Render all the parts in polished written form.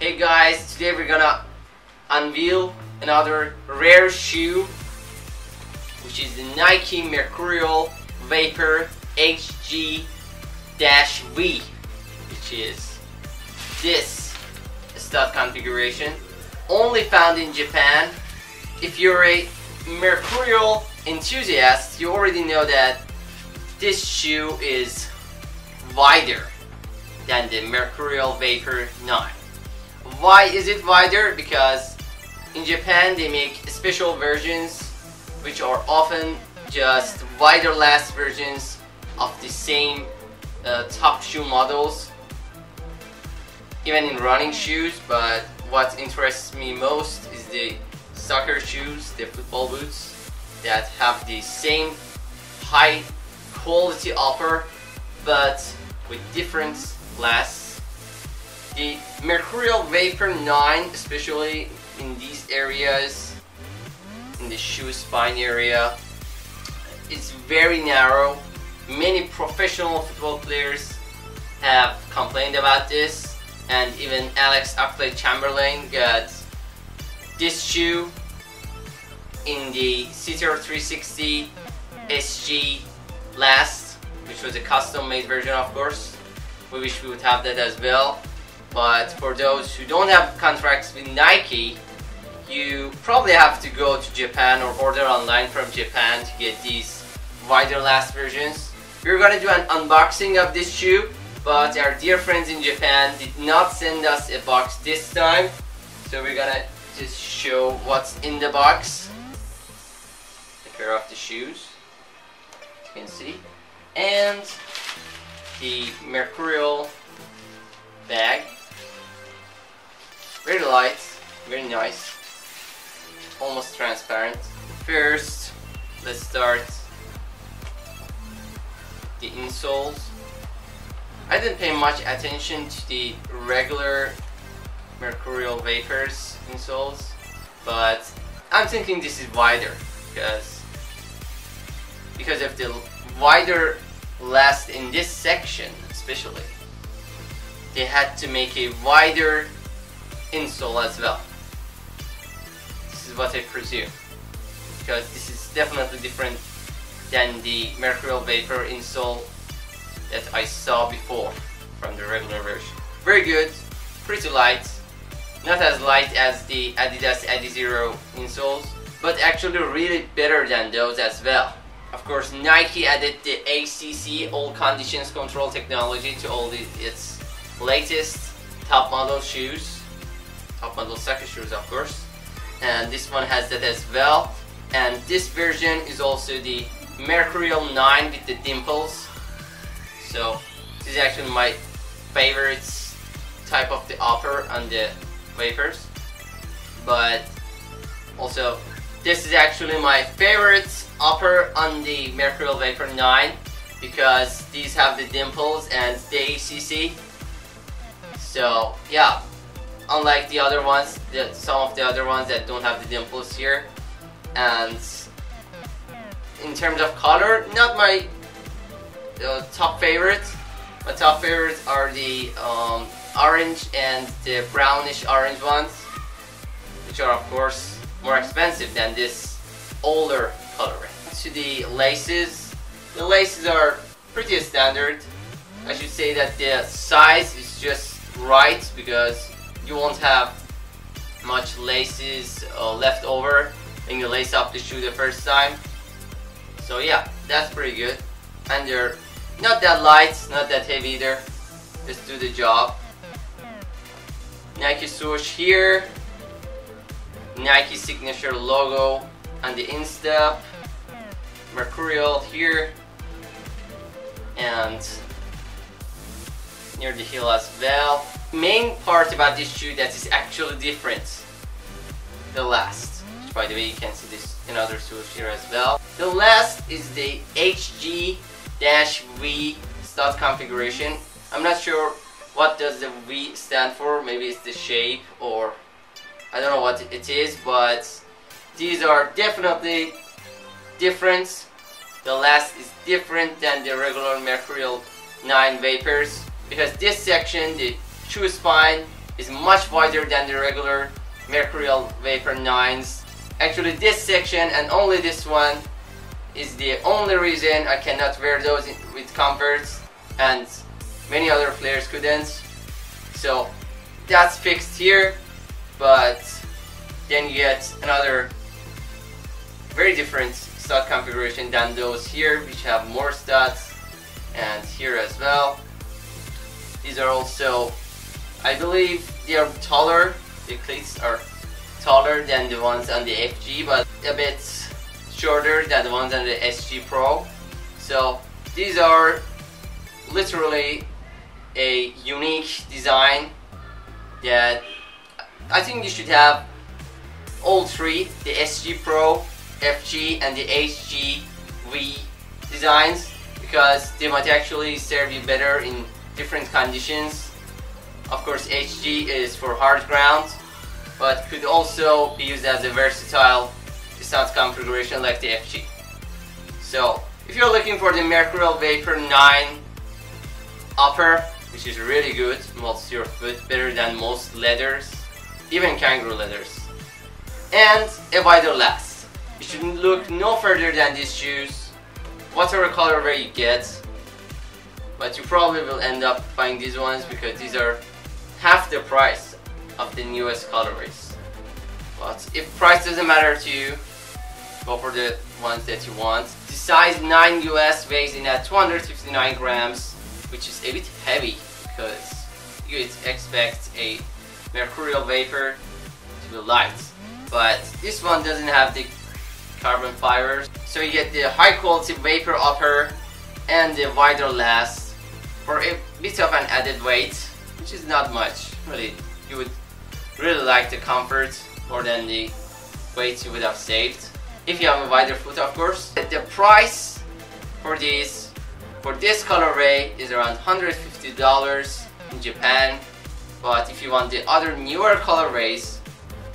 Hey guys, today we're gonna unveil another rare shoe, which is the Nike Mercurial Vapor HG-V, which is this stud configuration, only found in Japan. If you're a Mercurial enthusiast, you already know that this shoe is wider than the Mercurial Vapor 9. Why is it wider? Because in Japan they make special versions which are often just wider last versions of the same top shoe models, even in running shoes. But what interests me most is the soccer shoes, the football boots, that have the same high quality upper but with different lasts. The Mercurial Vapor 9, especially in these areas, in the shoe spine area, is very narrow. Many professional football players have complained about this, and even Alex Oxlade-Chamberlain got this shoe in the CTR 360 SG last, which was a custom made version, of course. We wish we would have that as well. But for those who don't have contracts with Nike, you probably have to go to Japan or order online from Japan to get these wider last versions. We're gonna do an unboxing of this shoe, but our dear friends in Japan did not send us a box this time, so we're gonna just show what's in the box. A pair of the shoes, as you can see, and the Mercurial bag. Very light, very nice, almost transparent. First, let's start the insoles. I didn't pay much attention to the regular Mercurial Vapors insoles, but I'm thinking this is wider because of the wider last in this section especially. They had to make a wider insole as well. This is what I presume, because this is definitely different than the Mercurial Vapor insole that I saw before from the regular version. Very good, pretty light, not as light as the Adidas Adizero insoles, but actually really better than those as well. Of course, Nike added the ACC, all conditions control technology, to all its latest top model shoes, top model soccer shoes, of course, and this one has that as well. And this version is also the Mercurial 9 with the dimples, so this is actually my favorite type of the upper on the Vapors. But also this is actually my favorite upper on the Mercurial Vapor 9, because these have the dimples and the ACC. So yeah, unlike the other ones, some of the other ones that don't have the dimples here. And in terms of color, not my top favorite. My top favorites are the orange and the brownish orange ones, which are of course more expensive than this older colorway. To the laces, the laces are pretty standard. I should say that the size is just right, because you won't have much laces left over when you lace up the shoe the first time. So yeah, that's pretty good, and they're not that light, not that heavy either, just do the job. Nike swoosh here, Nike signature logo on the instep, Mercurial here, and near the heel as well. Main part about this shoe that is actually different, the last, which by the way you can see this in other swoosh here as well. The last is the HG-V stud configuration. I'm not sure what does the V stand for, maybe it's the shape, or I don't know what it is, but these are definitely different. The last is different than the regular Mercurial 9 Vapors, because this section, the shoe spine, is much wider than the regular Mercurial Vapor 9s. Actually, this section and only this one is the only reason I cannot wear those with comforts, and many other flares couldn't. So that's fixed here, but then you get another very different stud configuration than those here, which have more studs, and here as well. These are also, I believe they are taller. The cleats are taller than the ones on the FG, but a bit shorter than the ones on the SG Pro. So these are literally a unique design that I think you should have all three, the SG Pro, FG and the HG V designs, because they might actually serve you better in different conditions. Of course, HG is for hard ground, but could also be used as a versatile distance configuration like the FG. So if you're looking for the Mercurial Vapor 9 upper, which is really good, molds your foot better than most leathers, even kangaroo leathers, and a wider last, you should look no further than these shoes, whatever colorway you get. But you probably will end up buying these ones because these are half the price of the newest colorways. But if price doesn't matter to you, go for the ones that you want. The size 9 US weighs in at 259 grams, which is a bit heavy because you would expect a Mercurial Vapor to be light. But this one doesn't have the carbon fibers, so you get the high quality vapor upper and the wider last for a bit of an added weight, which is not much. Really, you would really like the comfort more than the weight you would have saved if you have a wider foot, of course. The price for this colorway is around $150 in Japan, but if you want the other newer colorways,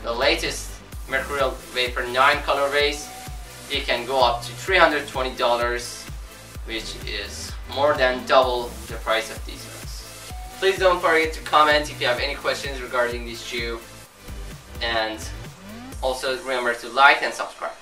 the latest Mercurial Vapor 9 colorways, they can go up to $320, which is more than double the price of these ones. Please don't forget to comment if you have any questions regarding this shoe, and also remember to like and subscribe.